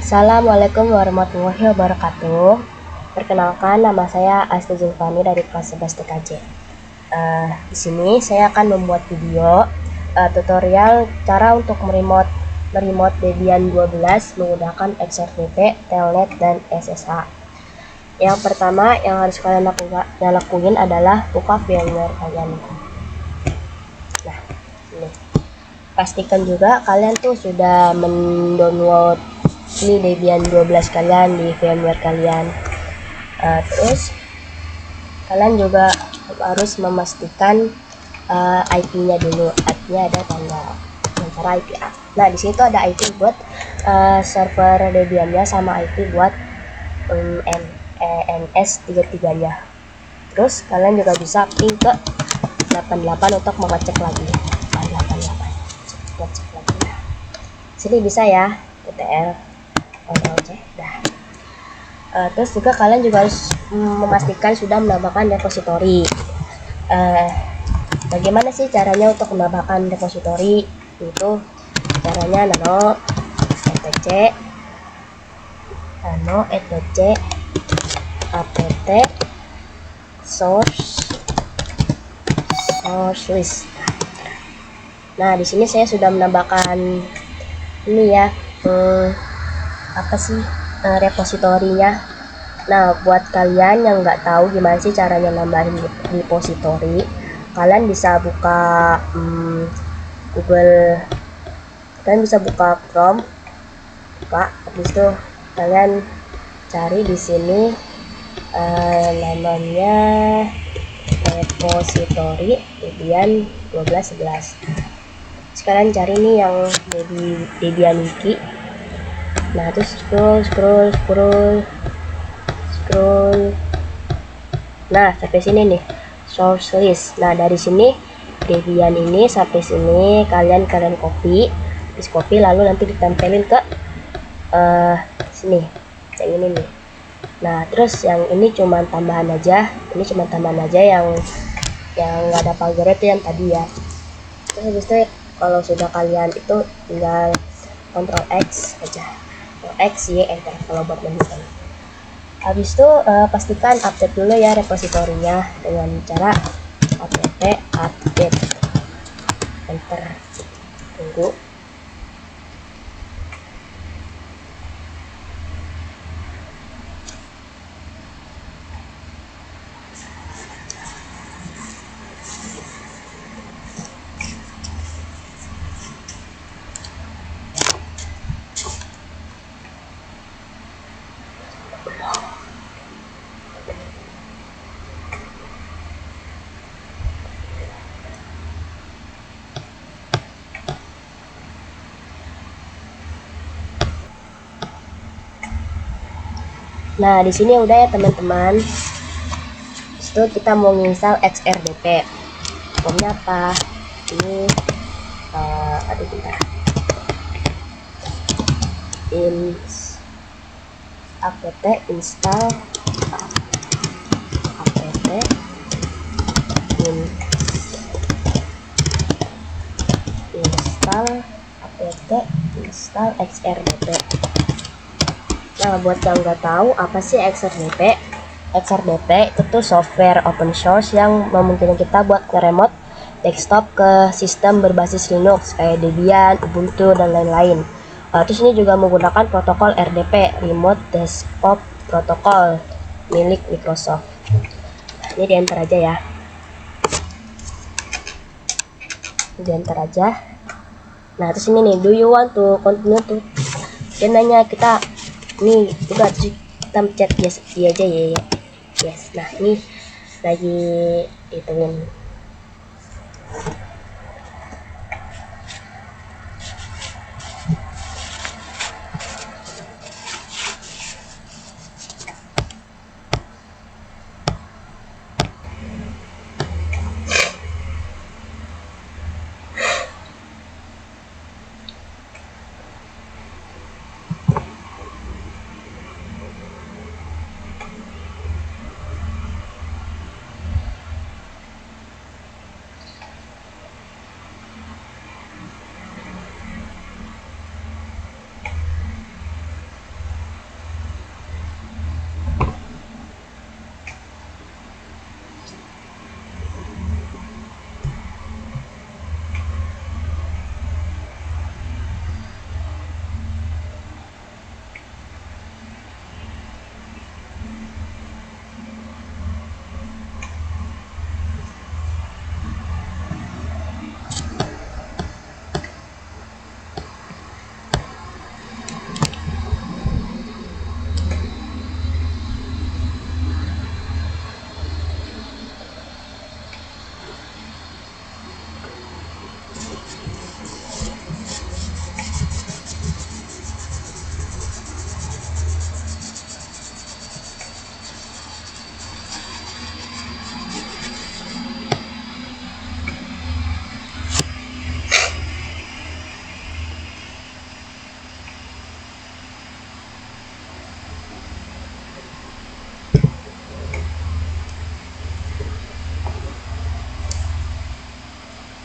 Assalamualaikum warahmatullahi wabarakatuh. Perkenalkan, nama saya Asti Zulfani dari kelas 11 TKJ. Di sini saya akan membuat video tutorial cara untuk meremote Debian 12 menggunakan XRDP, Telnet, dan SSH. Yang pertama yang harus kalian lakuin adalah buka VMware kalian. Nah, ini. Pastikan juga kalian tuh sudah mendownload ini Debian 12 kalian di VMware kalian. Terus kalian juga harus memastikan IP-nya dulu. IP-nya ada tanda antara IP. Nah, di situ ada IP buat server Debian-nya sama IP buat NS33-nya. Terus kalian juga bisa ping ke 88 untuk mengecek lagi. 88. Cek lagi. Sini bisa ya, TTL. Ctrl C. Dah. Terus juga kalian juga harus memastikan sudah menambahkan repository. Bagaimana sih caranya untuk menambahkan repository? Itu caranya nano etc apt source list. Nah, di sini saya sudah menambahkan ini ya, repositorinya. Nah, buat kalian yang nggak tahu gimana sih caranya nambahin repository, kalian bisa buka Google, kalian bisa buka Chrome, habis itu kalian cari di sini namanya repository Debian 12.11. Sekarang cari nih yang Debian wiki. Nah, terus scroll. Nah, sampai sini nih source list. Nah, dari sini Debian ini sampai sini kalian copy, lalu nanti ditempelin ke sini yang ini nih. Nah, terus yang ini cuma tambahan aja, yang nggak ada pagar itu yang tadi ya. Terus habis itu kalau sudah kalian itu tinggal Ctrl X aja, Ctrl X Y enter kalau buat menghidupkan. Habis itu pastikan update dulu ya repositorinya dengan cara apt update, enter, tunggu. Nah, di sini udah ya teman-teman. Itu kita mau install XRDP. Formnya apa? Ini kita apt install XRDP. Nah, buat yang nggak tahu apa sih XRDP? XRDP itu tuh software open source yang memungkinkan kita buat nge-remote desktop ke sistem berbasis Linux kayak Debian, Ubuntu, dan lain-lain. Terus ini juga menggunakan protokol RDP, Remote Desktop Protocol, milik Microsoft. Ini di enter aja ya. Di enter aja. Nah, terus ini nih, do you want to continue to? Dia nanya kita, nih udah kita chat yes aja ya. Yes. Nah, ini lagi ituin.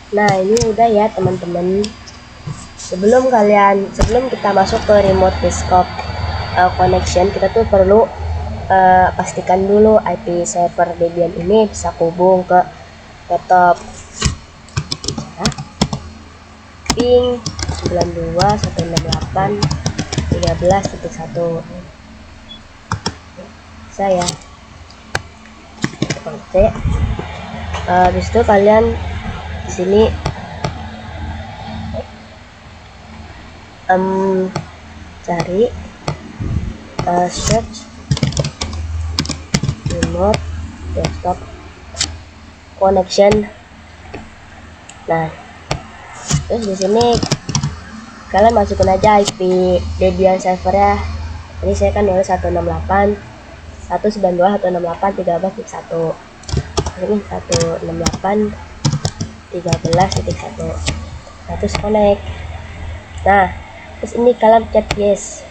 Nah, ini udah ya teman-teman. Sebelum kita masuk ke remote desktop connection, kita tuh perlu pastikan dulu IP server Debian ini bisa hubung ke laptop. Nah, ping 92.168.13.1 saya Ctrl C. Habis itu kalian di sini cari search remote desktop connection. Nah, terus di sini kalian masukin aja IP Debian servernya. Ini saya kan nulis 192.168.13.1. Ini 168.13.1. Terus connect. Nah, terus ini kalian pencet yes.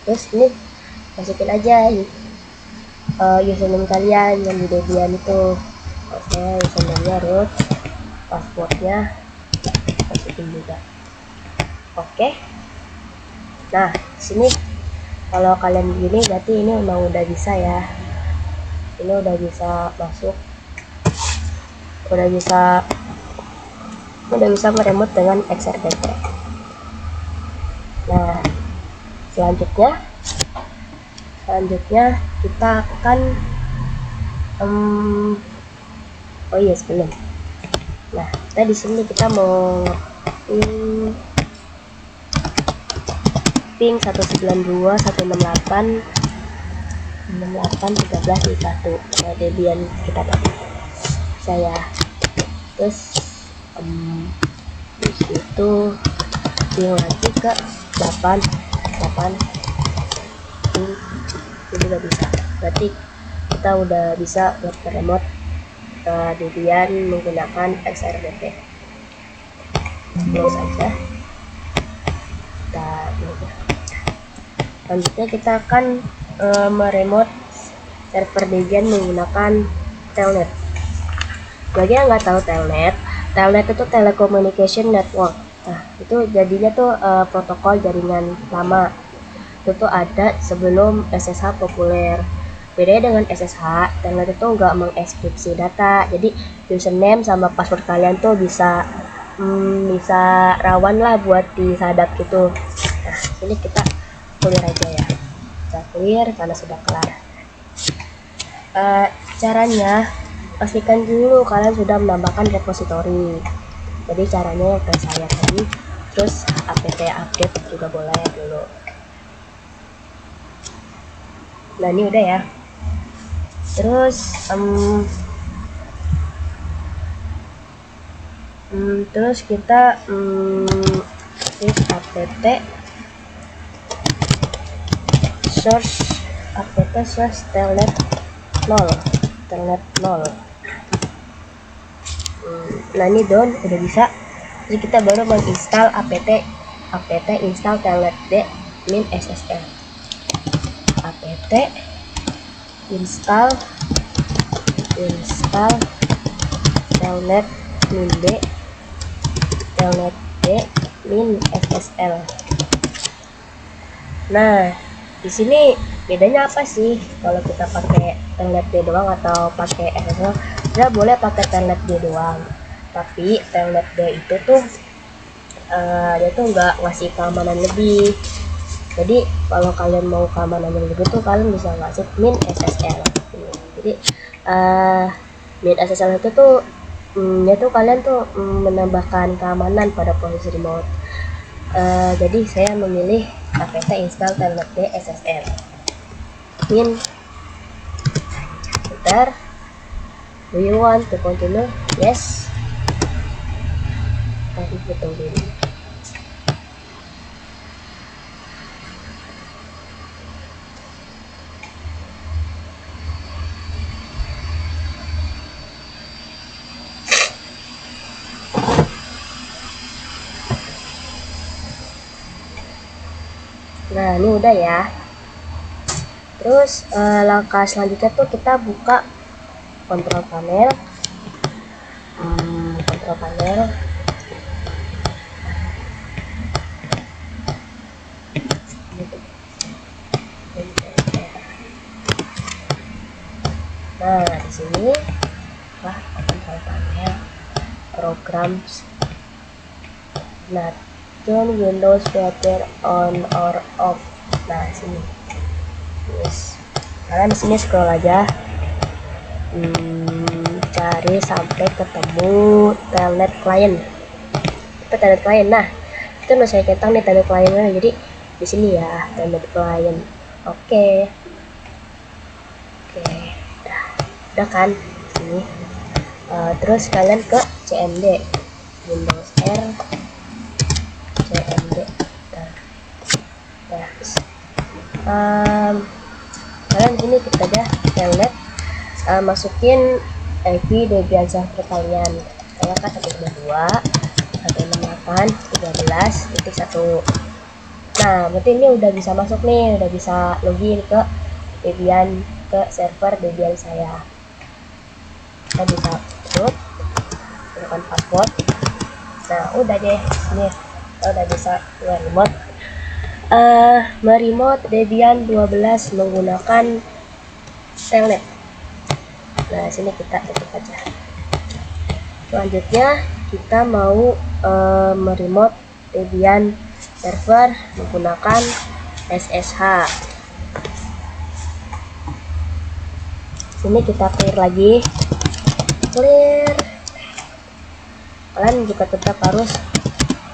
Terus ini masukin aja username kalian yang di Debian itu. Oke, username-nya root, passwordnya masukin juga. Oke. Nah, sini kalau kalian begini berarti ini memang udah bisa ya. Ini udah bisa masuk, udah bisa meremote dengan XRDP. Nah, selanjutnya kita akan oh iya sebelum. Nah, kita di sini kita mau ping 192.168.13.1 Debian kita tadi saya. Terus di situ ping lagi ke 8 ini udah bisa. Berarti kita udah bisa remote Debian menggunakan XRDP. Close aja. Selanjutnya kita akan meremote server Debian menggunakan Telnet. Bagi yang nggak tahu Telnet itu Telecommunication Network. Nah, itu jadinya tuh protokol jaringan lama. Itu tuh ada sebelum SSH populer. Bedanya dengan SSH, Telnet itu nggak mengenkripsi data. Jadi username sama password kalian tuh bisa rawan lah buat disadap gitu. Nah, ini kita clear aja ya. Kita clear karena sudah kelar. Caranya pastikan dulu kalian sudah menambahkan repository. Jadi caranya yang kayak saya tadi, terus apt update juga boleh dulu. Nah, ini udah ya. Terus terus kita apt search telnet 0. Nah, ini udah bisa. Jadi kita baru menginstal apt install telnet-d min ssl. Apt install telnet min ssl. Nah, di sini bedanya apa sih kalau kita pakai telnet D doang atau pakai SSL? Kita boleh pakai telnet D doang, tapi telnet D itu tuh dia tuh nggak ngasih keamanan lebih. Jadi kalau kalian mau keamanan yang lebih tuh kalian bisa ngasih min SSL. Jadi min SSL itu tuh itu kalian tuh menambahkan keamanan pada posisi remote. Jadi saya memilih apt install telnet-d SSL min. Bentar, do you want to continue? Yes. Tadi hitung dulu. Nah, ini udah ya. Terus langkah selanjutnya tuh kita buka kontrol panel. control panel. Nah, di sini control panel, programs. Nah, turn Windows Better on or off. Nah, sini. Yes. Kalian di sini scroll aja. Cari sampai ketemu telnet client. Itu telnet client. Nah, itu udah saya centang nih telnet clientnya. Jadi di sini ya telnet client. Oke. Udah kan ini. Terus kalian ke CMD, Windows R, CMD. Kalian sini klik aja telnet, masukin IP Debian server kalian. Saya kan 192.168.13.1. Nah, berarti ini udah bisa masuk nih, udah bisa login ke Debian, ke server Debian saya. Kita bisa root, gunakan password. Nah, udah deh, ini udah bisa remote. Meremote Debian 12 menggunakan telnet. Nah, sini kita tutup aja. Selanjutnya kita mau meremote Debian server menggunakan SSH. Sini kita clear lagi. Clear. Kalian juga tetap harus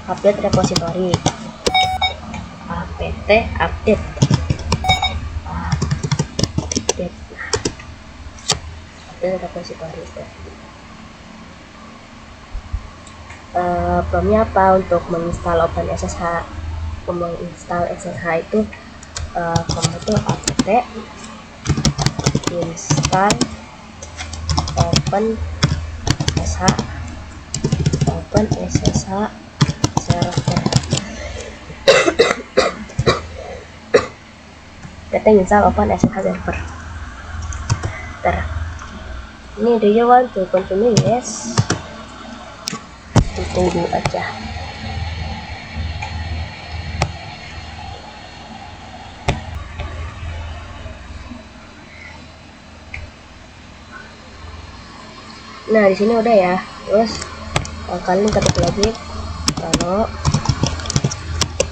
update repository. apt update. Update repository. Promnya apa untuk menginstal OpenSSH? Menginstal SSH itu promnya itu apt install OpenSSH server. Kita install OpenSSH server. Ini do you want to continue? Yes. Tunggu aja. Nah, di sini udah ya. Terus kalian ketik lagi kalau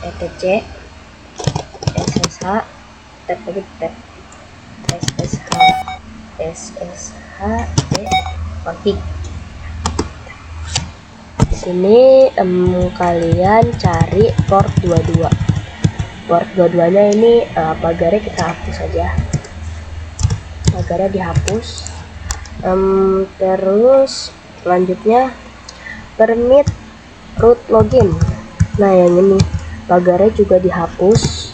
etc ssh tab lagi tab ssh config. Di sini kalian cari port 22. Port 22-nya ini pagarnya kita hapus aja. Pagarnya dihapus. Terus selanjutnya permit root login. Nah, yang ini pagarnya juga dihapus.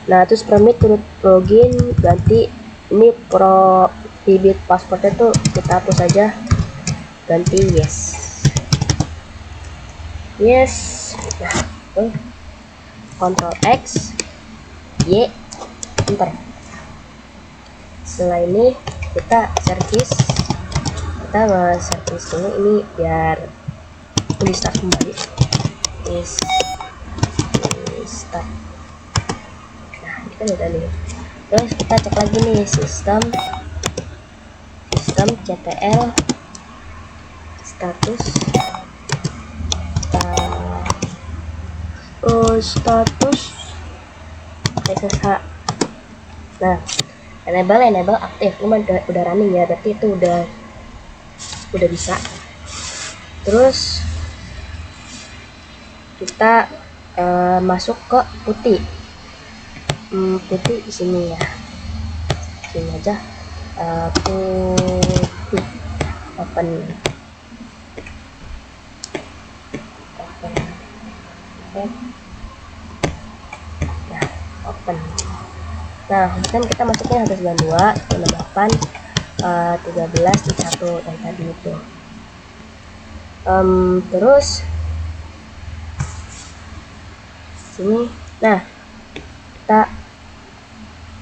Nah, terus permit root login ganti ini private passwordnya tuh kita hapus aja, ganti yes. Nah, Ctrl X Y enter. Setelah ini kita service, kita service dulu ini biar restart kembali. Restart. Nah, kita udah nih. Terus kita cek lagi nih sistem ctl status SSH. Nah, enable aktif. Ini udah running ya, berarti itu udah bisa. Terus kita masuk ke putih. Putih di sini ya. Sini aja. Putih. Open. Nah, open. Nah, kan kita masuknya 192.168.13.1 yang tadi itu. Terus sini, nah kita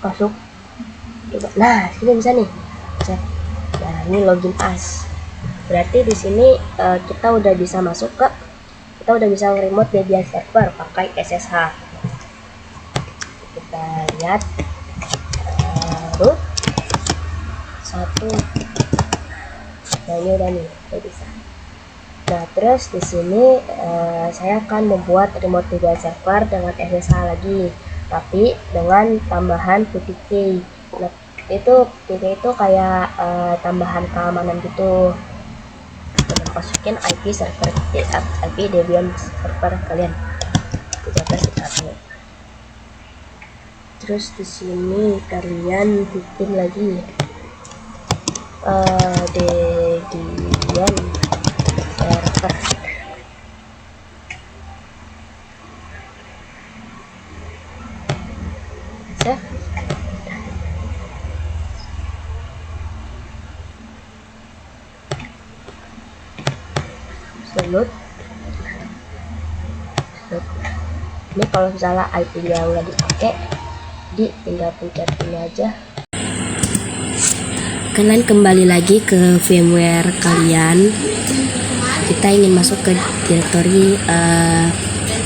masuk coba. Nah, sini bisa nih cek. Nah, ini login as. Berarti di sini kita udah bisa remote Debian server pakai SSH. Kita lihat root 1. Nah, ini udah bisa. Nah, terus di sini saya akan membuat remote Debian server dengan SSH lagi, tapi dengan tambahan PTK. Nah, itu kayak tambahan keamanan gitu. Kita masukin IP Debian server kalian. Terus di sini kalian bikin lagi Debian server. Save. Load. Ini kalau misalnya IP-nya udah dipakai, tinggal pencet ini aja. Kalian kembali lagi ke VMware kalian. Kita ingin masuk ke directory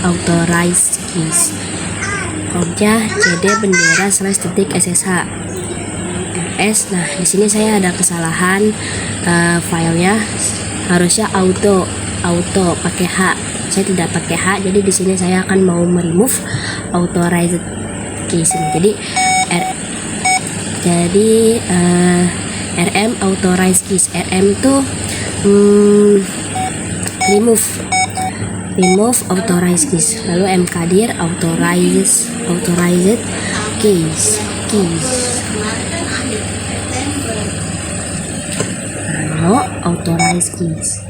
authorized keys. Prompt-nya cd bendera/ssh rs. Nah, di sini saya ada kesalahan, filenya harusnya auto pakai H. Saya tidak pakai H, jadi di sini saya akan mau remove authorized keys. Jadi rm authorized keys. Rm itu remove authorized keys. Lalu mkdir authorized keys. Lalu authorized keys.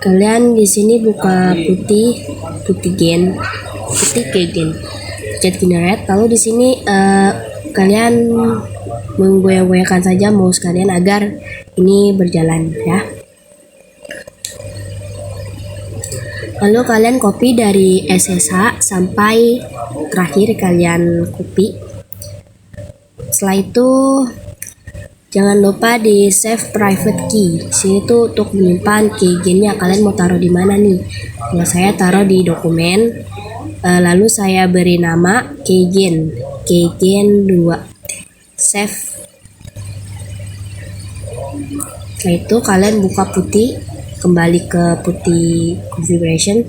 Kalian di sini buka putih keygen, chat generate. Lalu di sini kalian menggoyang-goyangkan saja mouse kalian agar ini berjalan ya. Lalu kalian copy dari SSH sampai terakhir kalian copy. Setelah itu jangan lupa di save private key. Sini tuh untuk menyimpan keygennya. Kalian mau taruh di mana nih? Nah, saya taruh di dokumen. Lalu saya beri nama keygen 2. Save. Setelah itu kalian buka putih, kembali ke putih configuration.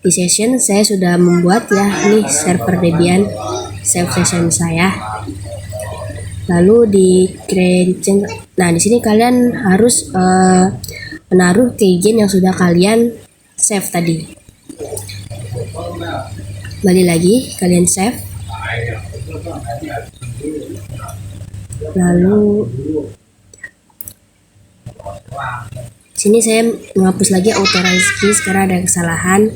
Di session saya sudah membuat ya nih server Debian, save session saya. Lalu di create. Nah, di sini kalian harus menaruh keygen yang sudah kalian save tadi. Balik lagi kalian save. Lalu sini saya menghapus lagi authorized keys karena ada kesalahan.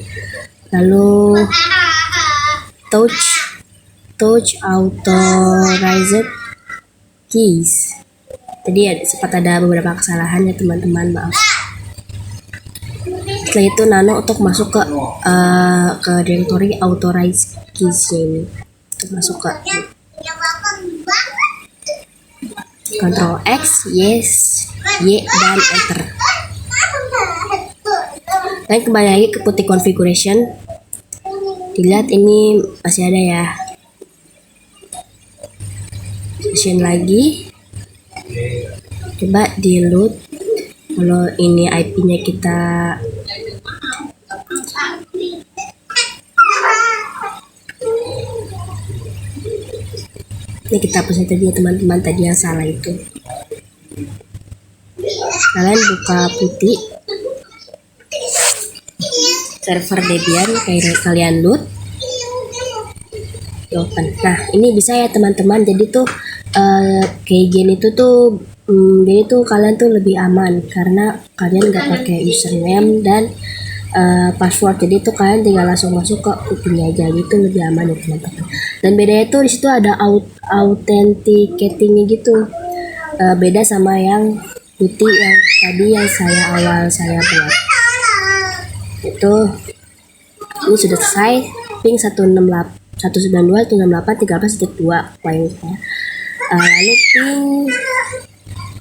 Lalu touch authorized keys. Tadi sempat ada beberapa kesalahan ya teman-teman, maaf. Setelah itu nano untuk masuk ke directory authorized keys ini. Untuk masuk ke Ctrl X, yes, Y, dan enter. Dan kembali lagi ke putih configuration. Dilihat ini masih ada ya. Session lagi. Coba di load. Kalau ini IP-nya kita ini kita hapus tadi ya teman-teman, tadi yang salah itu. Kalian buka putih server Debian, kalian load, open. Nah, ini bisa ya teman-teman. Jadi tuh kayak gini tuh jadi tuh kalian tuh lebih aman karena kalian nggak pakai username dan password. Jadi tuh kalian tinggal langsung masuk ke putihnya aja, gitu lebih aman ya teman-teman. Dan bedanya tuh di situ ada authenticatingnya gitu, beda sama yang putih yang tadi yang saya buat. Itu ini sudah selesai. Ping 192 168 13.2 poinnya. Lalu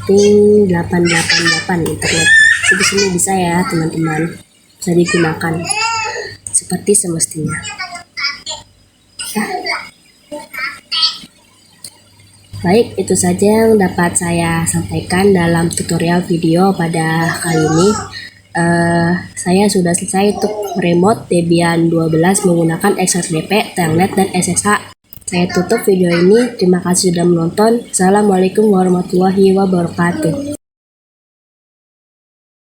ping 888 internet. Di sini bisa ya teman-teman, bisa digunakan seperti semestinya. Baik, itu saja yang dapat saya sampaikan dalam tutorial video pada kali ini. Saya sudah selesai untuk remote Debian 12 menggunakan XRDP, Telnet, dan SSH. Saya tutup video ini. Terima kasih sudah menonton. Assalamualaikum warahmatullahi wabarakatuh.